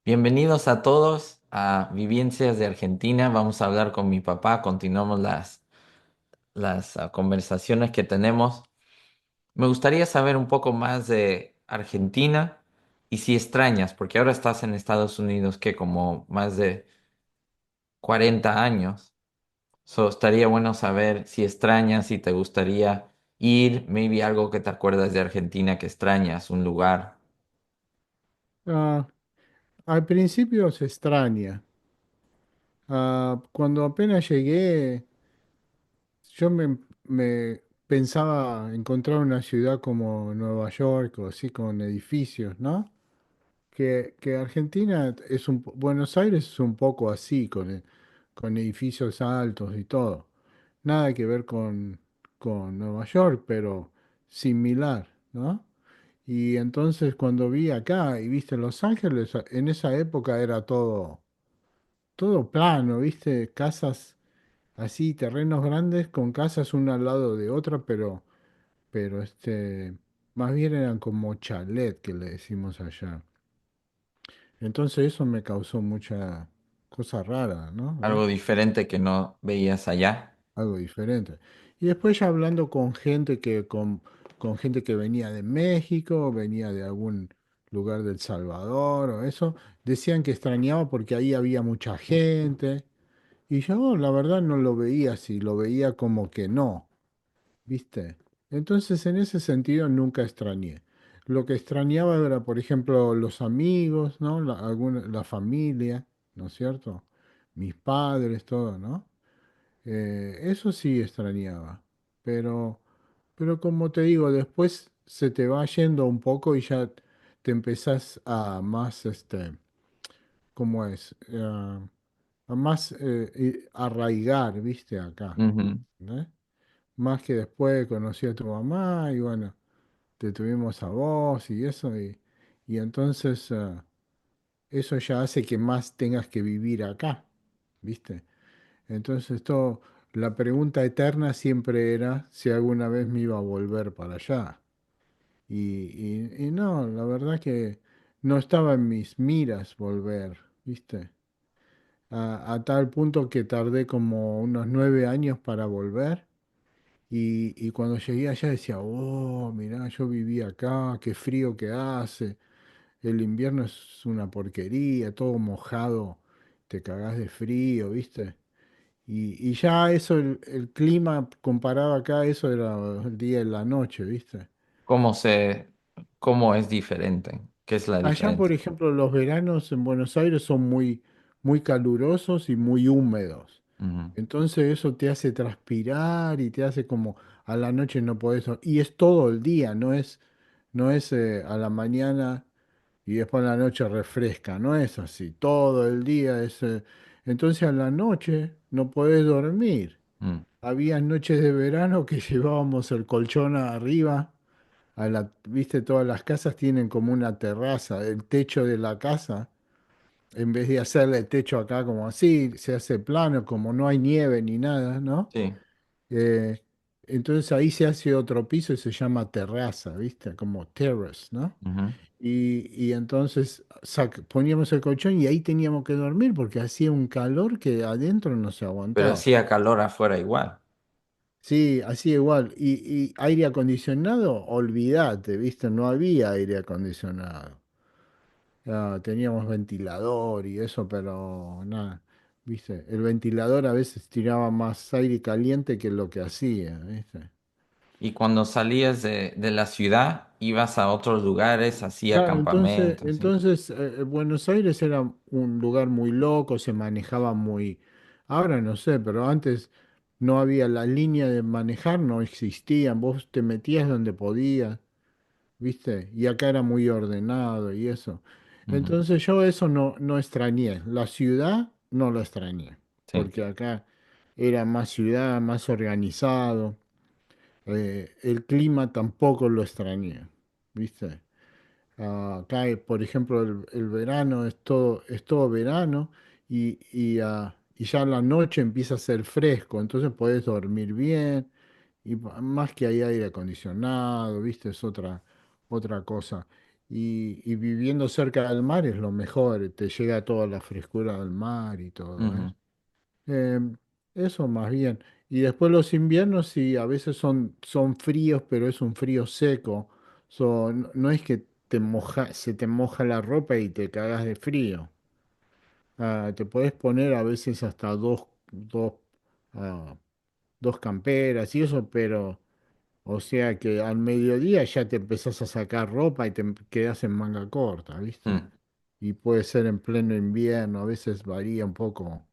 Bienvenidos a todos a Vivencias de Argentina. Vamos a hablar con mi papá, continuamos las conversaciones que tenemos. Me gustaría saber un poco más de Argentina y si extrañas, porque ahora estás en Estados Unidos, que como más de 40 años. Estaría bueno saber si extrañas, si te gustaría ir, maybe algo que te acuerdas de Argentina que extrañas, un lugar. Ah, Al principio se extraña. Cuando apenas llegué, yo me pensaba encontrar una ciudad como Nueva York o así con edificios, ¿no? Que Argentina Buenos Aires es un poco así, con edificios altos y todo. Nada que ver con Nueva York, pero similar, ¿no? Y entonces cuando vi acá y viste Los Ángeles, en esa época era todo plano, ¿viste? Casas así, terrenos grandes con casas una al lado de otra, pero más bien eran como chalet que le decimos allá. Entonces eso me causó mucha cosa rara, ¿no? ¿Ves? Algo diferente que no veías allá. Algo diferente. Y después ya hablando con gente que venía de México, venía de algún lugar del Salvador o eso, decían que extrañaba porque ahí había mucha gente. Y yo la verdad no lo veía así, lo veía como que no, ¿viste? Entonces en ese sentido nunca extrañé. Lo que extrañaba era, por ejemplo, los amigos, ¿no? La familia, ¿no es cierto? Mis padres, todo, ¿no? Eso sí extrañaba. Pero, pero como te digo, después se te va yendo un poco y ya te empezás a más, ¿cómo es? A más arraigar, ¿viste? Acá. Ujú. ¿Eh? Más que después conocí a tu mamá y bueno, te tuvimos a vos y eso, y entonces eso ya hace que más tengas que vivir acá, ¿viste? Entonces la pregunta eterna siempre era si alguna vez me iba a volver para allá. Y no, la verdad que no estaba en mis miras volver, ¿viste? A tal punto que tardé como unos 9 años para volver. Y cuando llegué allá decía, oh, mirá, yo viví acá, qué frío que hace, el invierno es una porquería, todo mojado, te cagás de frío, ¿viste? Y ya eso, el clima comparado acá, eso era el día y la noche, ¿viste? ¿Cómo se, cómo es diferente? ¿Qué es la Allá, por diferencia? ejemplo, los veranos en Buenos Aires son muy calurosos y muy húmedos. Ujú, Entonces eso te hace transpirar y te hace como a la noche no podés, y es todo el día, no es a la mañana y después a la noche refresca, no es así, todo el día entonces a la noche no podés dormir. mm. Había noches de verano que llevábamos el colchón arriba, viste, todas las casas tienen como una terraza, el techo de la casa, en vez de hacerle el techo acá como así, se hace plano, como no hay nieve ni nada, ¿no? Sí. Eh, entonces ahí se hace otro piso y se llama terraza, ¿viste? Como terrace, ¿no? Ujú. Y entonces poníamos el colchón y ahí teníamos que dormir porque hacía un calor que adentro no se Pero aguantaba. hacía calor afuera igual. Sí, así igual. Y aire acondicionado, olvídate, ¿viste? No había aire acondicionado. Teníamos ventilador y eso, pero nada, ¿viste? El ventilador a veces tiraba más aire caliente que lo que hacía, ¿viste? Y cuando salías de la ciudad, ibas a otros lugares, hacía Claro, entonces, campamentos, ¿sí? entonces Buenos Aires era un lugar muy loco, se manejaba muy, ahora no sé, pero antes no había la línea de manejar, no existían, vos te metías donde podías, ¿viste? Y acá era muy ordenado y eso. Ujú. Entonces yo eso no extrañé, la ciudad no lo extrañé, Sí. porque acá era más ciudad, más organizado, el clima tampoco lo extrañé, ¿viste? Acá, por ejemplo, el verano es todo verano y ya la noche empieza a ser fresco, entonces podés dormir bien y más que hay aire acondicionado, ¿viste? Es otra cosa. y viviendo cerca del mar es lo mejor, te llega toda la frescura del mar y todo Ujú, eso. Em, Eso más bien. Y después los inviernos sí, a veces son fríos, pero es un frío seco. No es que se te moja la ropa y te cagas de frío. Te puedes poner a veces hasta ah, dos camperas y eso, pero o sea que al mediodía ya te empezás a sacar ropa y quedas en manga corta, ¿viste? mm. Y puede ser en pleno invierno, a veces varía un poco,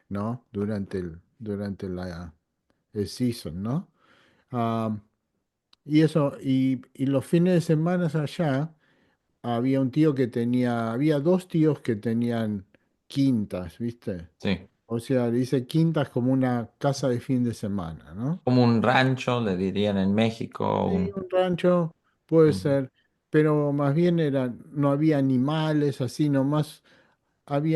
¿no? El season, ¿no? Ah, y eso, y los fines de semana allá había un tío que había dos tíos que tenían quintas, ¿viste? Sí, O sea, le dice quintas como una casa de fin de semana, ¿no? como un rancho, le dirían en México, Sí, un... un rancho puede Ujú, ser, pero más bien no había animales, así nomás.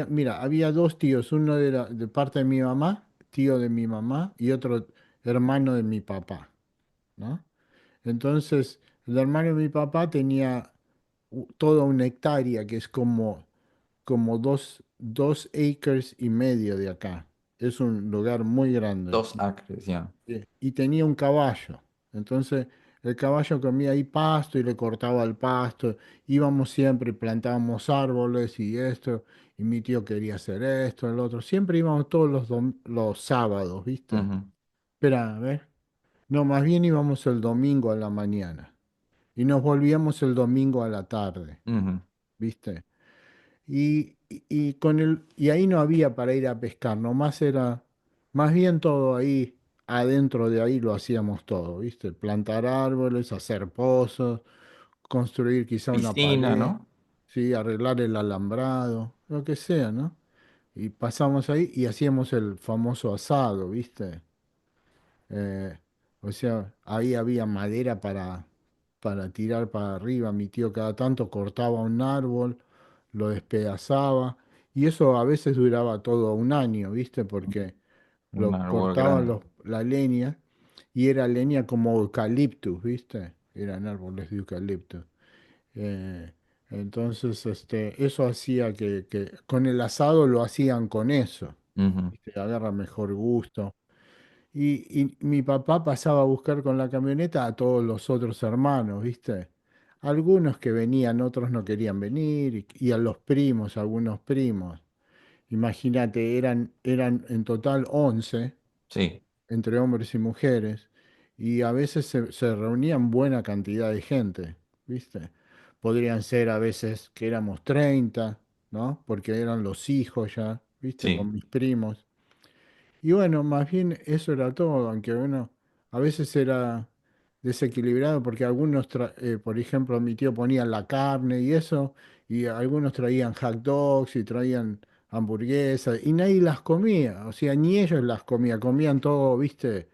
Mira, había dos tíos, uno de parte de mi mamá, tío de mi mamá, y otro hermano de mi papá, ¿no? Entonces, el hermano de mi papá tenía toda una hectárea, que es como dos acres y medio de acá. Es un lugar muy grande. 2 acres, ya. Y tenía un caballo. Entonces el caballo comía ahí pasto y le cortaba el pasto. Íbamos siempre y plantábamos árboles y esto. Y mi tío quería hacer esto, el otro. Siempre íbamos todos los sábados, ¿viste? Ujú, Espera, a ver. No, más bien íbamos el domingo a la mañana. Y nos volvíamos el domingo a la tarde, ujú, ¿viste? Y ahí no había para ir a pescar, nomás era, más bien todo ahí, adentro de ahí lo hacíamos todo, ¿viste? Plantar árboles, hacer pozos, construir quizá una piscina, pared, ¿no? ¿sí? Arreglar el alambrado, lo que sea, ¿no? Y pasamos ahí y hacíamos el famoso asado, ¿viste? Eh, o sea, ahí había madera para tirar para arriba. Mi tío cada tanto cortaba un árbol, lo despedazaba, y eso a veces duraba todo un año, ¿viste? Porque Un lo árbol cortaban grande. la leña y era leña como eucaliptus, ¿viste? Eran árboles de eucaliptus. Eh, entonces, eso hacía que con el asado lo hacían con eso, Ujú, ¿viste? Agarra mejor gusto. Y mi papá pasaba a buscar con la camioneta a todos los otros hermanos, ¿viste? Algunos que venían, otros no querían venir, y a los primos, algunos primos. Imagínate, eran en total 11 sí, entre hombres y mujeres, y a veces se reunían buena cantidad de gente, ¿viste? Podrían ser a veces que éramos 30, ¿no? Porque eran los hijos ya, ¿viste? sí, Con mis primos. Y bueno, más bien eso era todo, aunque bueno, a veces era desequilibrado porque por ejemplo, mi tío ponía la carne y eso, y algunos traían hot dogs y traían hamburguesas, y nadie las comía, o sea, ni ellos las comían todo, viste,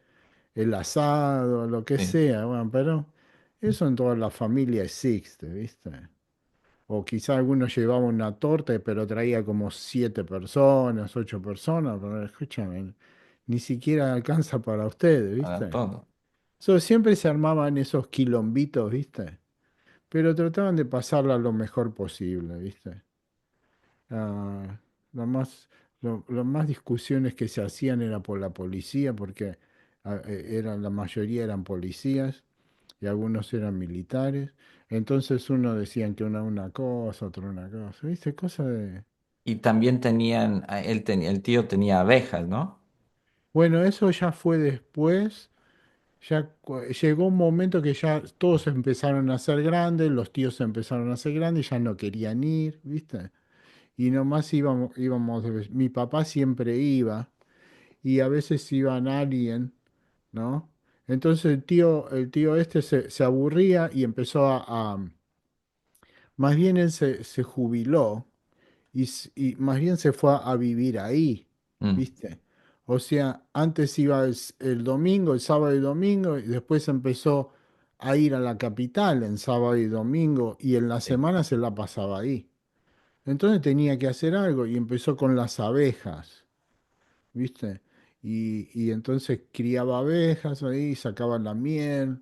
el asado, lo que sí. sea, bueno, pero eso en toda la familia existe, viste. O quizá alguno llevaba una torta, pero traía como 7 personas, 8 personas. Pero escúchame, ni siquiera alcanza para ustedes, Para ¿viste? todo. Siempre se armaban esos quilombitos, ¿viste? Pero trataban de pasarla lo mejor posible, ¿viste? Ah, lo más, lo más discusiones que se hacían era por la policía, porque la mayoría eran policías y algunos eran militares. Entonces uno decían que una cosa, otro una cosa, ¿viste? Cosa de... Y también tenían, el tío tenía abejas, ¿no? Bueno, eso ya fue después, llegó un momento que ya todos empezaron a ser grandes, los tíos se empezaron a ser grandes y ya no querían ir, ¿viste? Y nomás íbamos mi papá siempre iba y a veces iban alguien, ¿no? Entonces el tío este se aburría y empezó más bien él se jubiló y más bien se fue a vivir ahí, Mm, ¿viste? O sea, antes iba el domingo, el sábado y domingo, y después empezó a ir a la capital en sábado y domingo, y en la sí. semana se la pasaba ahí. Entonces tenía que hacer algo y empezó con las abejas, ¿viste? Y entonces criaba abejas ahí, sacaba la miel,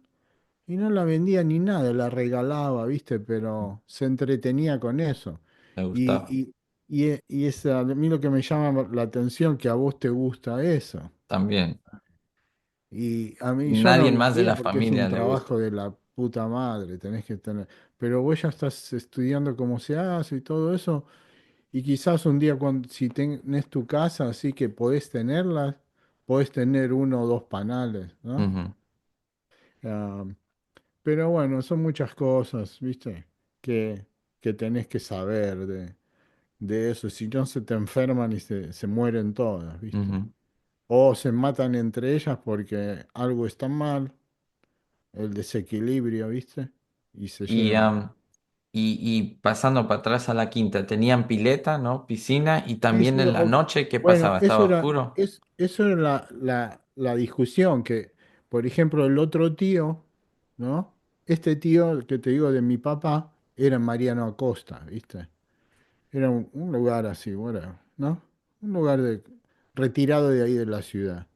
y no la vendía ni nada, la regalaba, ¿viste? Pero se entretenía con eso. Me gustaba Y, a mí lo que me llama la atención, que a vos te gusta eso. también. Y a mí Y yo no nadie lo más de haría la porque es un familia le gusta. trabajo de la puta madre, tenés que tener. Pero vos ya estás estudiando cómo se hace y todo eso, y quizás un día cuando, si tenés tu casa, así que podés tenerlas, podés tener uno o dos panales, ¿no? Ujú, Ah, pero bueno, son muchas cosas, ¿viste? Que, que tenés que saber de eso. Si no, se te enferman y se mueren todas, ¿viste? ujú. O se matan entre ellas porque algo está mal, el desequilibrio, ¿viste? Y se Y, llevan. am, y pasando para atrás a la quinta, tenían pileta, ¿no? Piscina y Sí, también sí, en la noche, ¿qué bueno, pasaba? ¿Estaba oscuro? eso era la discusión, que, por ejemplo, el otro tío, ¿no? Este tío que te digo de mi papá era Mariano Acosta, ¿viste? Era un lugar así, bueno, ¿no? Un lugar retirado de ahí de la ciudad.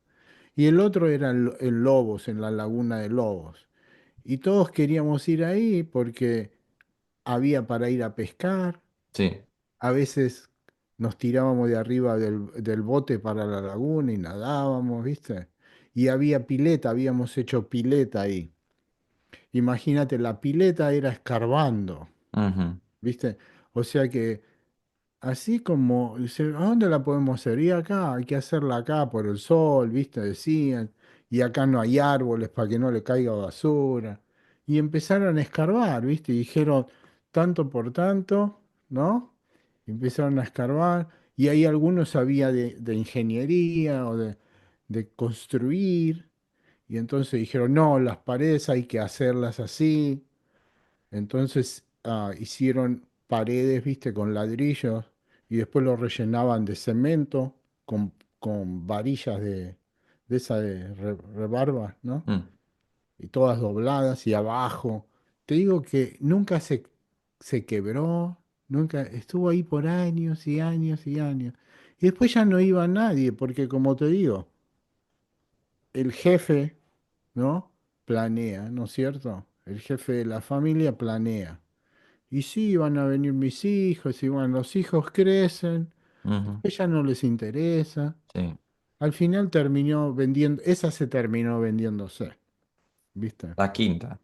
Y el otro era en Lobos, en la laguna de Lobos. Y todos queríamos ir ahí porque había para ir a pescar. Sí. A veces nos tirábamos de arriba del bote para la laguna y nadábamos, ¿viste? Y había pileta, habíamos hecho pileta ahí. Imagínate, la pileta era escarbando, Ujú, ¿viste? O sea que así como, dice, ¿a dónde la podemos hacer? Y acá, hay que hacerla acá por el sol, ¿viste? Decían. Y acá no hay árboles para que no le caiga basura. Y empezaron a escarbar, ¿viste? Y dijeron, tanto por tanto, ¿no? Y empezaron a escarbar. Y ahí algunos sabía de ingeniería o de construir. Y entonces dijeron, no, las paredes hay que hacerlas así. Entonces hicieron paredes, viste, con ladrillos y después lo rellenaban de cemento con varillas de esa de rebarba, ¿no? mm. Y todas dobladas y abajo. Te digo que nunca se quebró, nunca estuvo ahí por años y años y años. Y después ya no iba nadie, porque como te digo, el jefe, ¿no? Planea, ¿no es cierto? El jefe de la familia planea. Y sí, van a venir mis hijos, y bueno, los hijos crecen, Ujú, después ya no les interesa. sí. Al final terminó vendiendo, esa se terminó vendiéndose, ¿viste? La quinta.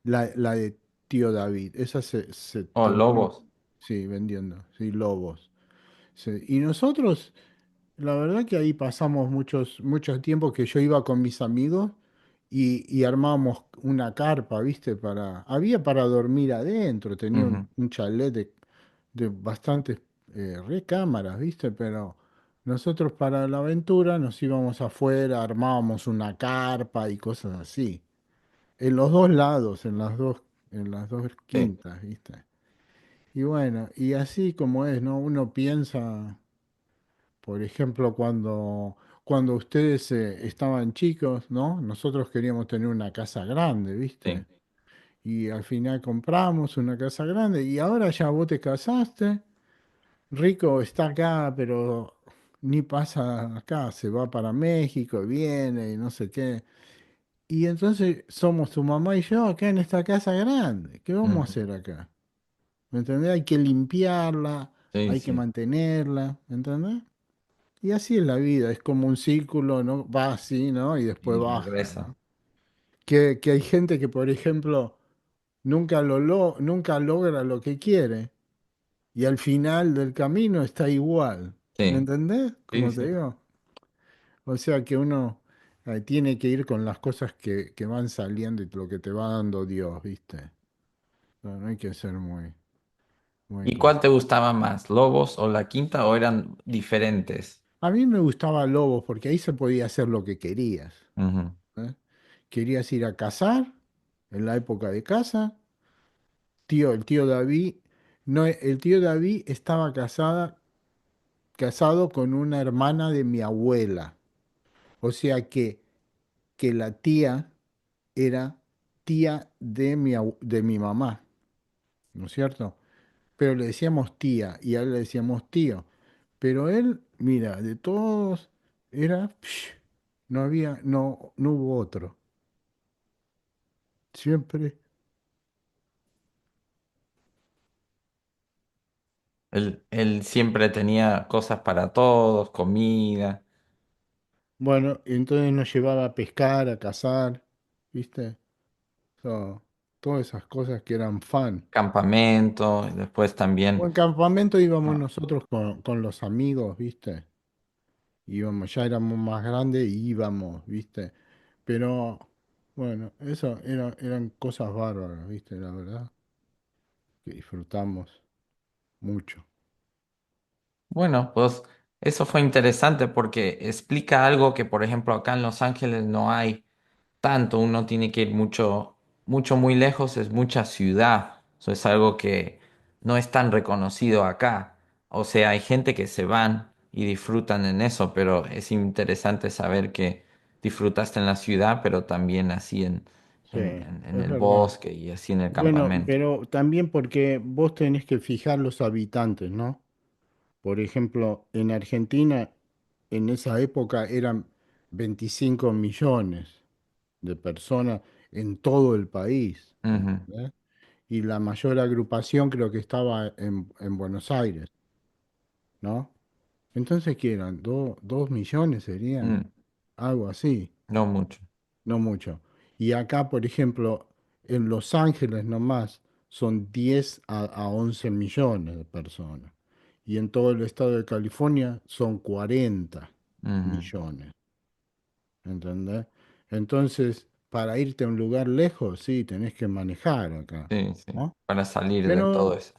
La de tío David, esa se Oh, terminó, lobos. sí, vendiendo, sí, Lobos. Sí. Y nosotros, la verdad que ahí pasamos muchos tiempos que yo iba con mis amigos y armábamos una carpa, ¿viste? Había para dormir adentro, tenía Ujú, un chalet de bastantes recámaras, ¿viste? Pero nosotros para la aventura nos íbamos afuera, armábamos una carpa y cosas así. En los dos lados, en las dos sí. quintas, ¿viste? Y bueno, y así como es, ¿no? Uno piensa, por ejemplo, cuando ustedes estaban chicos, ¿no? Nosotros queríamos tener una casa grande, ¿viste? Sí. Y al final compramos una casa grande y ahora ya vos te casaste. Rico está acá, pero ni pasa acá, se va para México, viene y no sé qué. Y entonces somos tu mamá y yo acá en esta casa grande. ¿Qué vamos a Ujú, hacer acá? ¿Me entendés? Hay que limpiarla, sí, hay que sí. mantenerla, ¿me entendés? Y así es la vida, es como un círculo, ¿no? Va así, ¿no? Y después Y baja, regresa. ¿no? Que hay gente que, por ejemplo, nunca logra lo que quiere y al final del camino está igual. ¿Me Sí, entendés? sí, Como te sí. digo. O sea que uno tiene que ir con las cosas que van saliendo y lo que te va dando Dios, ¿viste? No hay que ser muy ¿Y cuál cosa. te gustaba más, lobos o la quinta o eran diferentes? A mí me gustaba Lobos porque ahí se podía hacer lo que querías. Ujú, ¿Eh? Querías ir a cazar en la época de caza. El tío David, no, el tío David estaba casado con una hermana de mi abuela. O sea que la tía era tía de mi mamá, ¿no es cierto? Pero le decíamos tía y a él le decíamos tío. Pero él, mira, de todos era, no hubo otro. siempre. Él siempre tenía cosas para todos, comida, Bueno, y entonces nos llevaba a pescar, a cazar, ¿viste? Todas esas cosas que eran fan. campamento, y después O también en campamento íbamos ah, nosotros con los amigos, ¿viste? Íbamos, ya éramos más grandes y íbamos, ¿viste? Pero bueno, eran cosas bárbaras, ¿viste? La verdad, que disfrutamos mucho. bueno, pues eso fue interesante porque explica algo que, por ejemplo, acá en Los Ángeles no hay tanto, uno tiene que ir mucho, mucho, muy lejos, es mucha ciudad, eso es algo que no es tan reconocido acá. O sea, hay gente que se van y disfrutan en eso, pero es interesante saber que disfrutaste en la ciudad, pero también así Sí, en es el verdad. bosque y así en el Bueno, campamento. pero también porque vos tenés que fijar los habitantes, ¿no? Por ejemplo, en Argentina, en esa época eran 25 millones de personas en todo el país, Ujú, ¿entendés? Y la mayor agrupación creo que estaba en Buenos Aires, ¿no? Entonces, ¿qué eran? ¿Dos millones serían? mm, Algo así, no mucho. no mucho. Y acá, por ejemplo, en Los Ángeles nomás son 10 a 11 millones de personas. Y en todo el estado de California son 40 Ujú, millones, ¿entendés? Entonces, para irte a un lugar lejos, sí, tenés que manejar acá, sí, sí, ¿no? para salir de todo Pero, eso.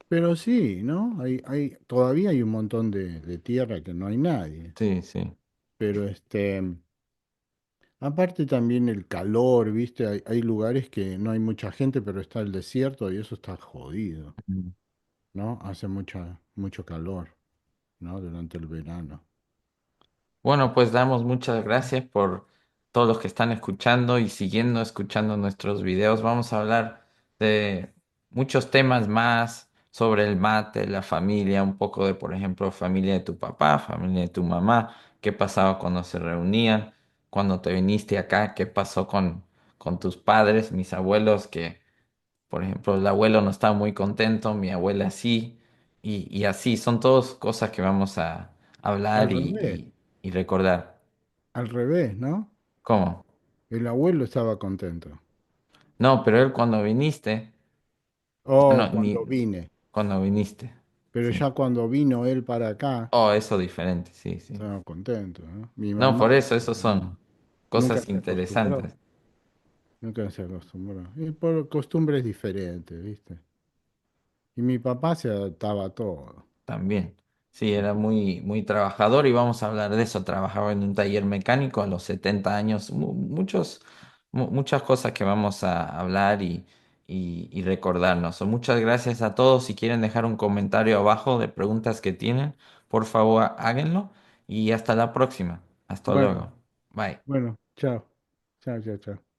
pero sí, ¿no? Todavía hay un montón de tierra que no hay nadie. Sí, sí. Pero aparte también el calor, ¿viste? Hay lugares que no hay mucha gente, pero está el desierto y eso está jodido, Mm. ¿no? Hace mucho calor, ¿no? Durante el verano. Bueno, pues damos muchas gracias por todos los que están escuchando y siguiendo escuchando nuestros videos. Vamos a hablar de muchos temas más sobre el mate, la familia, un poco de, por ejemplo, familia de tu papá, familia de tu mamá, qué pasaba cuando se reunían, cuando te viniste acá, qué pasó con tus padres, mis abuelos, que, por ejemplo, el abuelo no estaba muy contento, mi abuela sí, y así, son todas cosas que vamos a Al hablar revés, y recordar. al revés, ¿no? ¿Cómo? El abuelo estaba contento. No, pero él cuando viniste, ya Oh, no, cuando ni vine. cuando viniste, Pero sí. ya cuando vino él para acá, Oh, eso diferente, sí, sí. estaba contento, ¿no? Mi No, mamá por eso, esos son nunca cosas se acostumbró, interesantes nunca se acostumbró. Y por costumbres diferentes, ¿viste? Y mi papá se adaptaba a todo. también. Sí, era muy, muy trabajador y vamos a hablar de eso. Trabajaba en un taller mecánico a los 70 años. Muchas cosas que vamos a hablar y recordarnos. So, muchas gracias a todos. Si quieren dejar un comentario abajo de preguntas que tienen, por favor háganlo y hasta la próxima. Hasta Bueno, luego. Bye. bueno, chao. Chao, chao, chao.